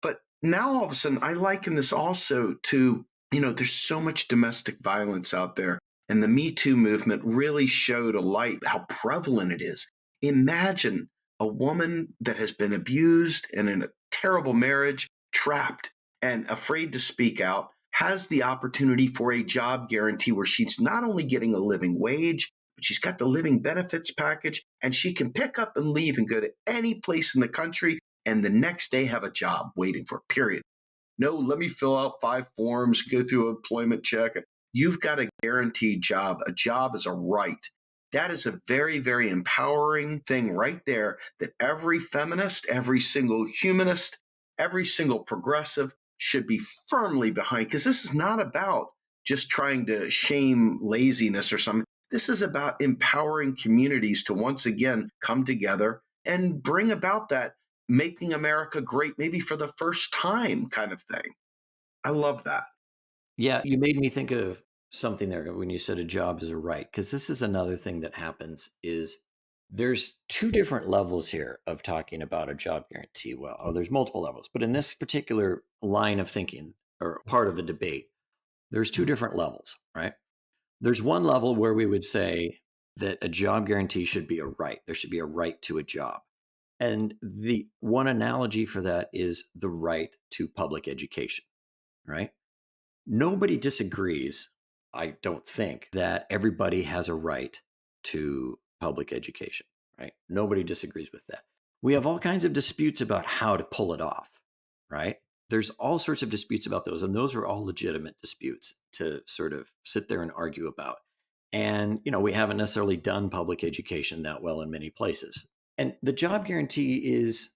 But now all of a sudden, I liken this also to, there's so much domestic violence out there. And the Me Too movement really showed a light how prevalent it is. Imagine a woman that has been abused and in a terrible marriage, trapped and afraid to speak out, has the opportunity for a job guarantee where she's not only getting a living wage, but she's got the living benefits package, and she can pick up and leave and go to any place in the country and the next day have a job waiting for, period. No, let me fill out 5 forms, go through an employment check. You've got a guaranteed job. A job is a right. That is a very, very empowering thing right there that every feminist, every single humanist, every single progressive should be firmly behind, because this is not about just trying to shame laziness or something. This is about empowering communities to once again come together and bring about that making America great, maybe for the first time kind of thing. I love that. Yeah, you made me think of something there when you said a job is a right, because this is another thing that happens is there's two different levels here of talking about a job guarantee. Well, there's multiple levels, but in this particular line of thinking or part of the debate, there's two different levels, right? There's one level where we would say that a job guarantee should be a right. There should be a right to a job. And the one analogy for that is the right to public education, right? Nobody disagrees, I don't think, that everybody has a right to public education, right? Nobody disagrees with that. We have all kinds of disputes about how to pull it off, right? There's all sorts of disputes about those, and those are all legitimate disputes to sort of sit there and argue about. And, we haven't necessarily done public education that well in many places. And the job guarantee is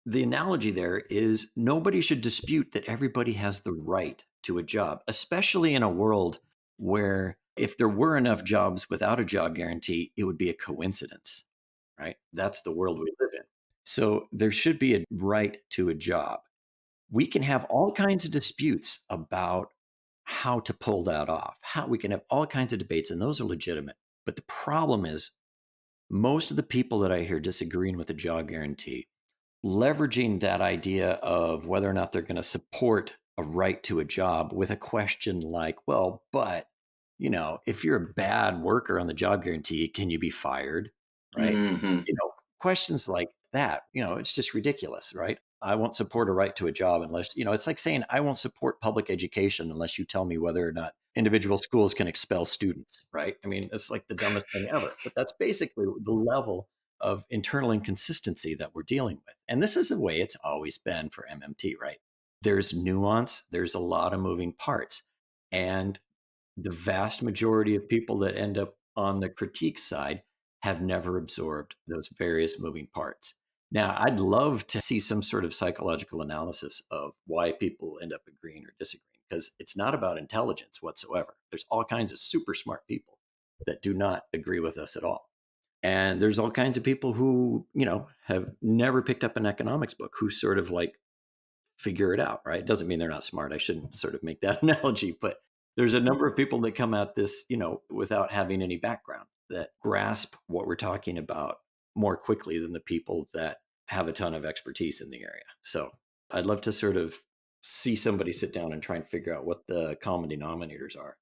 the analogy there is nobody should dispute that everybody has the right to a job, especially in a world where if there were enough jobs without a job guarantee, it would be a coincidence, right? That's the world we live in. So there should be a right to a job. We can have all kinds of disputes about how to pull that off. We can have all kinds of debates, and those are legitimate. But the problem is most of the people that I hear disagreeing with the job guarantee leveraging that idea of whether or not they're going to support a right to a job with a question like, well, but, if you're a bad worker on the job guarantee, can you be fired? Right. Mm-hmm. Questions like that, it's just ridiculous, right? I won't support a right to a job unless, it's like saying I won't support public education unless you tell me whether or not individual schools can expel students, right? I mean, it's like the dumbest thing ever, but that's basically the level of internal inconsistency that we're dealing with. And this is the way it's always been for MMT, right? There's nuance, there's a lot of moving parts. And the vast majority of people that end up on the critique side have never absorbed those various moving parts. Now, I'd love to see some sort of psychological analysis of why people end up agreeing or disagreeing, because it's not about intelligence whatsoever. There's all kinds of super smart people that do not agree with us at all. And there's all kinds of people who, have never picked up an economics book who sort of like figure it out, right? It doesn't mean they're not smart. I shouldn't sort of make that analogy, but there's a number of people that come at this, without having any background that grasp what we're talking about more quickly than the people that have a ton of expertise in the area. So I'd love to sort of see somebody sit down and try and figure out what the common denominators are.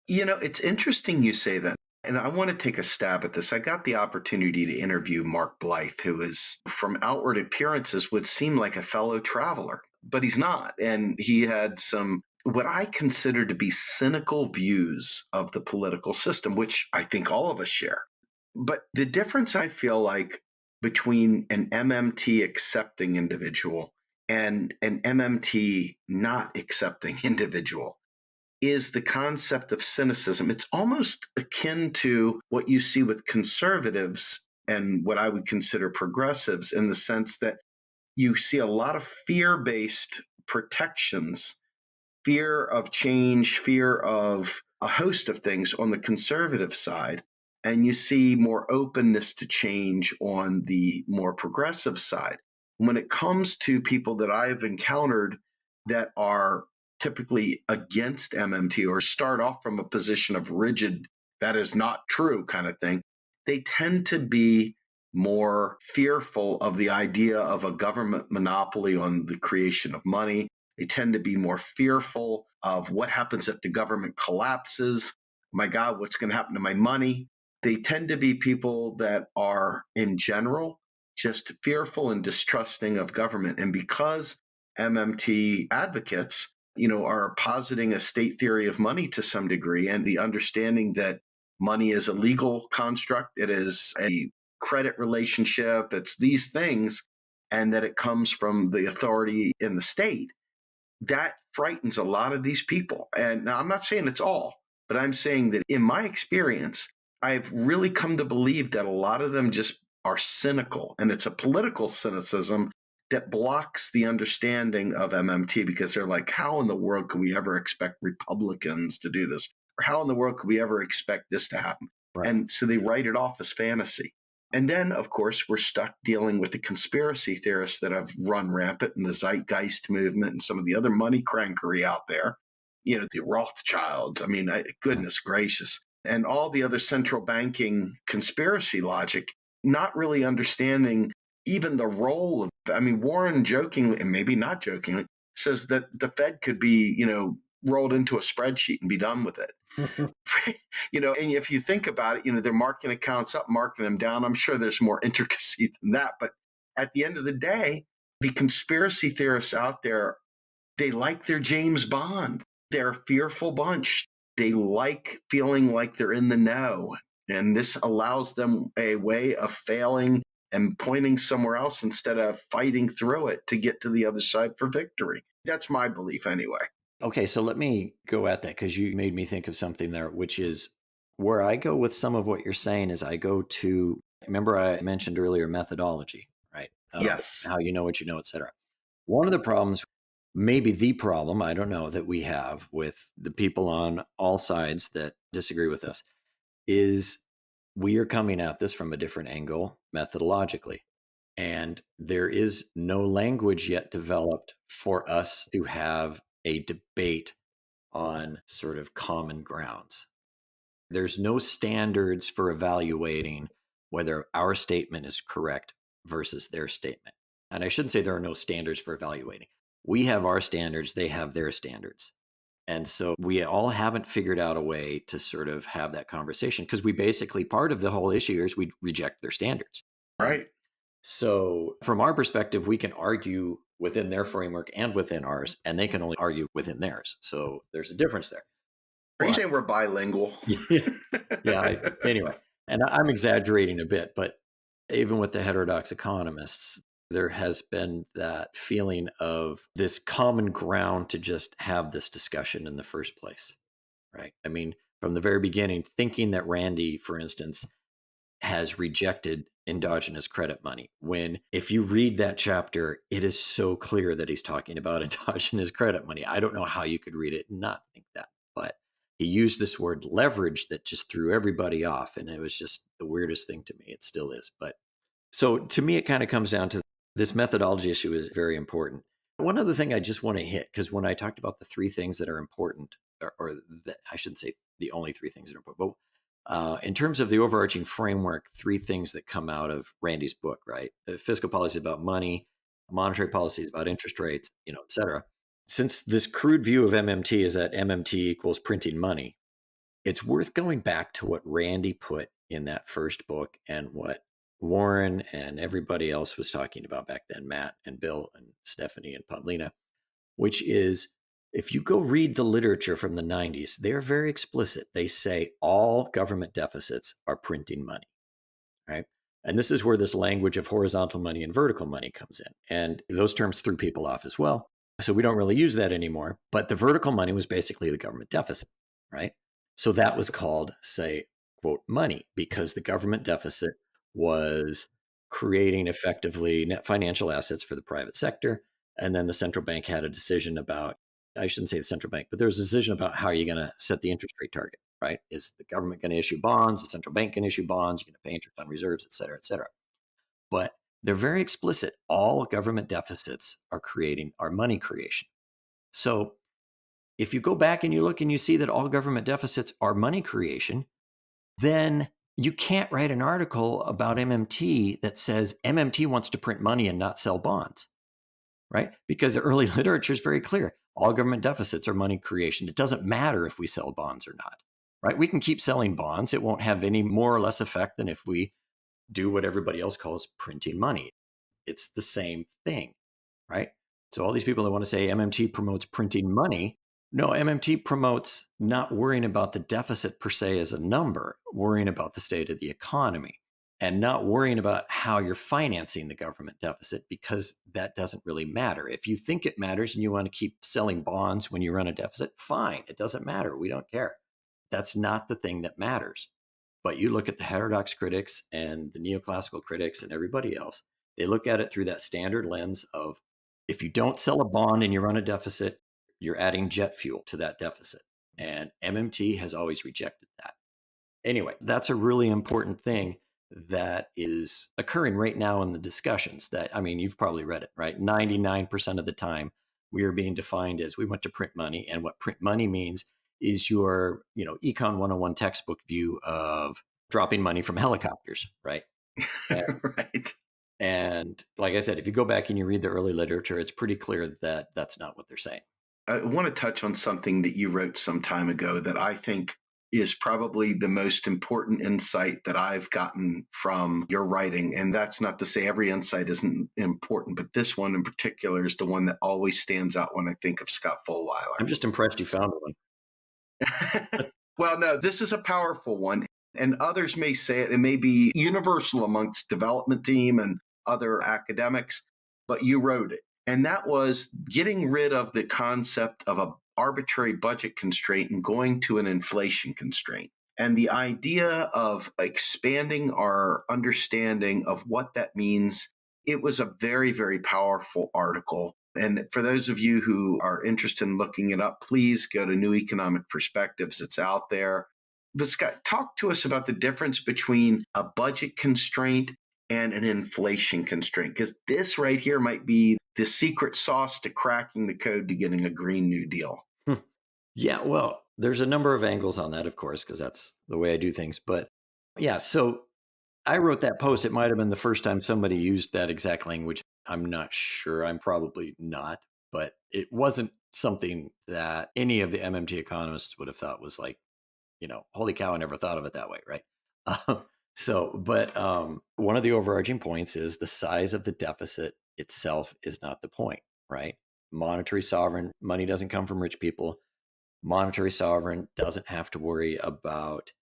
It's interesting you say that. And I want to take a stab at this. I got the opportunity to interview Mark Blythe, who is, from outward appearances, would seem like a fellow traveler, but he's not. And he had some, what I consider to be cynical views of the political system, which I think all of us share. But the difference I feel like between an MMT accepting individual and an MMT not accepting individual is the concept of cynicism. It's almost akin to what you see with conservatives and what I would consider progressives, in the sense that you see a lot of fear-based protections, fear of change, fear of a host of things on the conservative side, and you see more openness to change on the more progressive side. When it comes to people that I've encountered that are typically against MMT or start off from a position of rigid, that is not true kind of thing, they tend to be more fearful of the idea of a government monopoly on the creation of money. They tend to be more fearful of what happens if the government collapses. My God, what's going to happen to my money? They tend to be people that are, in general, just fearful and distrusting of government. And because MMT advocates are positing a state theory of money to some degree, and the understanding that money is a legal construct, it is a credit relationship, it's these things, and that it comes from the authority in the state, that frightens a lot of these people. And now I'm not saying it's all, but I'm saying that in my experience, I've really come to believe that a lot of them just are cynical, and it's a political cynicism that blocks the understanding of MMT, because they're like, how in the world could we ever expect Republicans to do this? Or how in the world could we ever expect this to happen? Right. And so they write it off as fantasy. And then, of course, we're stuck dealing with the conspiracy theorists that have run rampant in the zeitgeist movement and some of the other money crankery out there. the Rothschilds. I mean, goodness gracious. And all the other central banking conspiracy logic, not really understanding even the role of, Warren jokingly, and maybe not jokingly, says that the Fed could be, rolled into a spreadsheet and be done with it. And if you think about it, they're marking accounts up, marking them down. I'm sure there's more intricacy than that. But at the end of the day, the conspiracy theorists out there, they like their James Bond. They're a fearful bunch. They like feeling like they're in the know. And this allows them a way of failing and pointing somewhere else instead of fighting through it to get to the other side for victory. That's my belief anyway. Okay, so let me go at that because you made me think of something there, which is where I go with some of what you're saying is I go to, remember I mentioned earlier methodology, right? Yes. How you know what you know, et cetera. One of the problems, maybe the problem, I don't know, that we have with the people on all sides that disagree with us is we are coming at this from a different angle methodologically. And there is no language yet developed for us to have a debate on sort of common grounds. There's no standards for evaluating whether our statement is correct versus their statement. And I shouldn't say there are no standards for evaluating. We have our standards, they have their standards. And so we all haven't figured out a way to sort of have that conversation because we basically, part of the whole issue here is we reject their standards. Right. So from our perspective, we can argue within their framework and within ours, and they can only argue within theirs. So there's a difference there. Are you saying we're bilingual? Anyway, and I'm exaggerating a bit, but even with the heterodox economists, there has been that feeling of this common ground to just have this discussion in the first place, right? I mean, from the very beginning, thinking that Randy, for instance, has rejected endogenous credit money, when if you read that chapter, it is so clear that he's talking about endogenous credit money. I don't know how you could read it and not think that, but he used this word leverage that just threw everybody off. And it was just the weirdest thing to me. It still is. But so to me, it kind of comes down to this methodology issue is very important. One other thing I just want to hit, because when I talked about the three things that are important, or that I shouldn't say the only three things that are important, but in terms of the overarching framework, three things that come out of Randy's book, right? Fiscal policy is about money, monetary policy is about interest rates, et cetera. Since this crude view of MMT is that MMT equals printing money, it's worth going back to what Randy put in that first book and what Warren and everybody else was talking about back then, Matt and Bill and Stephanie and Paulina, which is, if you go read the literature from the 90s, they're very explicit. They say all government deficits are printing money, right? And this is where this language of horizontal money and vertical money comes in. And those terms threw people off as well. So we don't really use that anymore. But the vertical money was basically the government deficit, right? So that was called, say, quote, money, because the government deficit was creating effectively net financial assets for the private sector. And then the central bank had a decision about, I shouldn't say the central bank, but there was a decision about how you're going to set the interest rate target, right? Is the government going to issue bonds? The central bank can issue bonds. You're going to pay interest on reserves, et cetera, et cetera. But they're very explicit. All government deficits are money creation. So if you go back and you look and you see that all government deficits are money creation, then you can't write an article about MMT that says MMT wants to print money and not sell bonds, right? Because the early literature is very clear. All government deficits are money creation. It doesn't matter if we sell bonds or not, right? We can keep selling bonds. It won't have any more or less effect than if we do what everybody else calls printing money. It's the same thing, right? So all these people that want to say MMT promotes printing money, no, MMT promotes not worrying about the deficit per se as a number, worrying about the state of the economy and not worrying about how you're financing the government deficit, because that doesn't really matter. If you think it matters and you want to keep selling bonds when you run a deficit, fine. It doesn't matter. We don't care. That's not the thing that matters. But you look at the heterodox critics and the neoclassical critics and everybody else, they look at it through that standard lens of, if you don't sell a bond and you run a deficit, you're adding jet fuel to that deficit. And MMT has always rejected that. Anyway, that's a really important thing that is occurring right now in the discussions that, I mean, you've probably read it, right? 99% of the time, we are being defined as we want to print money. And what print money means is your, Econ 101 textbook view of dropping money from helicopters, right? Right. And like I said, if you go back and you read the early literature, it's pretty clear that that's not what they're saying. I want to touch on something that you wrote some time ago that I think is probably the most important insight that I've gotten from your writing. And that's not to say every insight isn't important, but this one in particular is the one that always stands out when I think of Scott Fullwiler. I'm just impressed you found one. Well, no, this is a powerful one. And others may say it may be universal amongst development team and other academics, but you wrote it. And that was getting rid of the concept of an arbitrary budget constraint and going to an inflation constraint. And the idea of expanding our understanding of what that means, it was a very, very powerful article. And for those of you who are interested in looking it up, please go to New Economic Perspectives. It's out there. But Scott, talk to us about the difference between a budget constraint and an inflation constraint, because this right here might be the secret sauce to cracking the code to getting a Green New Deal. Yeah, well, there's a number of angles on that, of course, because that's the way I do things. But yeah, so I wrote that post. It might have been the first time somebody used that exact language. I'm not sure. I'm probably not. But it wasn't something that any of the MMT economists would have thought was like, holy cow, I never thought of it that way, right? But one of the overarching points is the size of the deficit itself is not the point, right? Monetary sovereign money doesn't come from rich people. Monetary sovereign doesn't have to worry about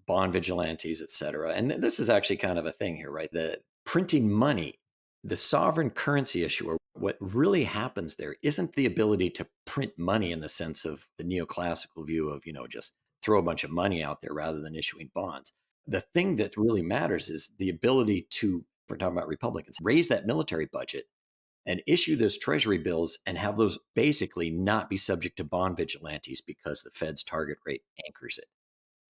bond vigilantes, et cetera. And this is actually kind of a thing here, right? The printing money, the sovereign currency issue, or what really happens there isn't the ability to print money in the sense of the neoclassical view of, just throw a bunch of money out there rather than issuing bonds. The thing that really matters is the ability to, we're talking about Republicans, raise that military budget and issue those treasury bills and have those basically not be subject to bond vigilantes because the Fed's target rate anchors it,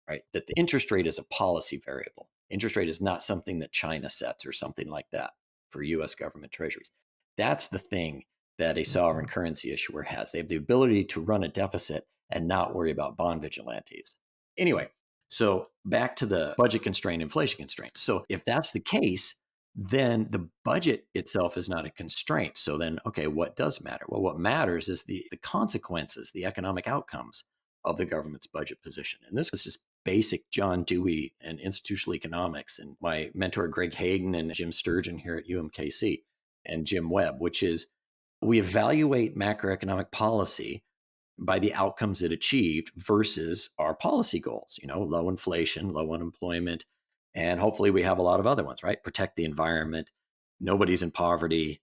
right? That the interest rate is a policy variable. Interest rate is not something that China sets or something like that for US government treasuries. That's the thing that a sovereign currency issuer has. They have the ability to run a deficit and not worry about bond vigilantes. Anyway, so back to the budget constraint, inflation constraint. So if that's the case, then the budget itself is not a constraint. So then, okay, what does matter? Well, what matters is the consequences, the economic outcomes of the government's budget position. And this is just basic John Dewey and institutional economics and my mentor, Greg Hayden and Jim Sturgeon here at UMKC and Jim Webb, which is we evaluate macroeconomic policy by the outcomes it achieved versus our policy goals, low inflation, low unemployment, and hopefully we have a lot of other ones, right? Protect the environment, nobody's in poverty,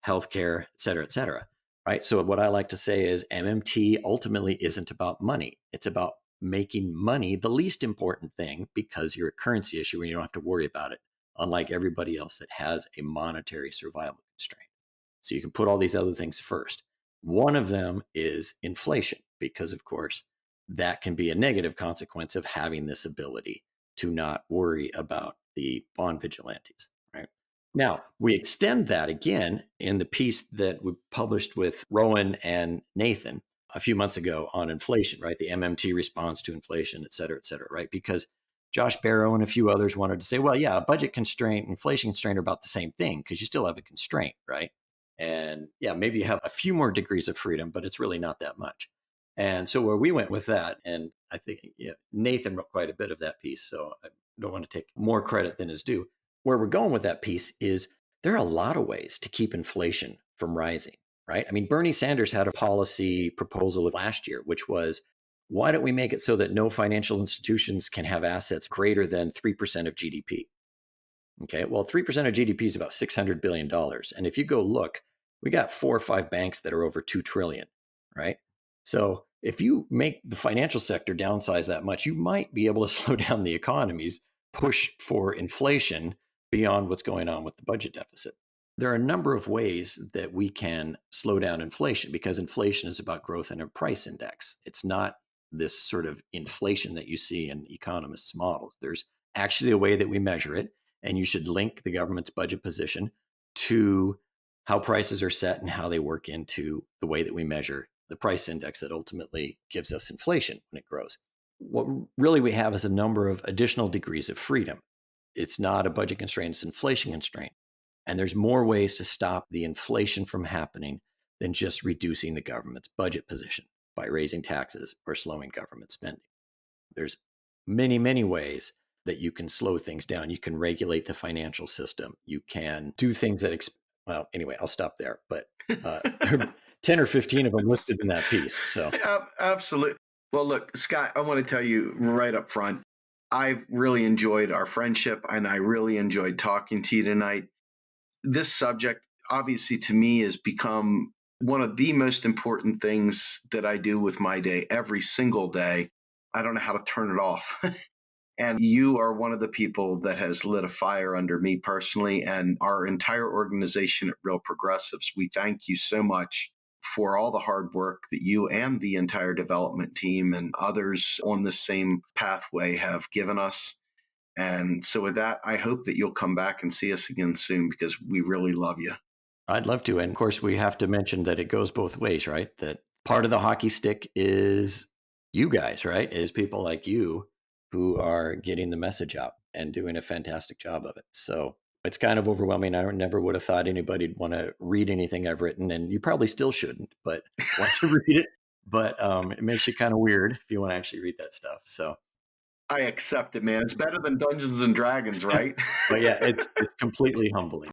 healthcare, et cetera, right? So what I like to say is MMT ultimately isn't about money. It's about making money the least important thing because you're a currency issue and you don't have to worry about it, unlike everybody else that has a monetary survival constraint. So you can put all these other things first. One of them is inflation, because of course, that can be a negative consequence of having this ability to not worry about the bond vigilantes, right? Now, we extend that again in the piece that we published with Rowan and Nathan a few months ago on inflation, right? The MMT response to inflation, et cetera, right? Because Josh Barrow and a few others wanted to say, well, yeah, a budget constraint, inflation constraint are about the same thing because you still have a constraint, right? And yeah, maybe you have a few more degrees of freedom, but it's really not that much. And so where we went with that, and I think Nathan wrote quite a bit of that piece, so I don't want to take more credit than is due. Where we're going with that piece is there are a lot of ways to keep inflation from rising, right? I mean, Bernie Sanders had a policy proposal last year, which was, why don't we make it so that no financial institutions can have assets greater than 3% of GDP? Okay, well, 3% of GDP is about $600 billion. And if you go look, we got 4 or 5 banks that are over 2 trillion, right? So if you make the financial sector downsize that much, you might be able to slow down the economy's push for inflation beyond what's going on with the budget deficit. There are a number of ways that we can slow down inflation because inflation is about growth in a price index. It's not this sort of inflation that you see in economists' models. There's actually a way that we measure it, and you should link the government's budget position to how prices are set and how they work into the way that we measure the price index that ultimately gives us inflation when it grows. What really we have is a number of additional degrees of freedom. It's not a budget constraint, it's inflation constraint. And there's more ways to stop the inflation from happening than just reducing the government's budget position by raising taxes or slowing government spending. There's many, many ways that you can slow things down. You can regulate the financial system. You can do things that, well, anyway, I'll stop there. But 10 or 15 of them listed in that piece. So Yeah, absolutely. Well, look, Scott, I want to tell you right up front, I've really enjoyed our friendship and I really enjoyed talking to you tonight. This subject, obviously, to me, has become one of the most important things that I do with my day every single day. I don't know how to turn it off. And you are one of the people that has lit a fire under me personally and our entire organization at Real Progressives. We thank you so much for all the hard work that you and the entire development team and others on the same pathway have given us. And so with that, I hope that you'll come back and see us again soon because we really love you. I'd love to. And of course, we have to mention that it goes both ways, right? That part of the hockey stick is you guys, right? Is people like you who are getting the message out and doing a fantastic job of it. So it's kind of overwhelming. I never would have thought anybody'd want to read anything I've written, and you probably still shouldn't, but want to read it. But it makes you kind of weird if you want to actually read that stuff. So I accept it, man. It's better than Dungeons and Dragons, right? But yeah, it's completely humbling.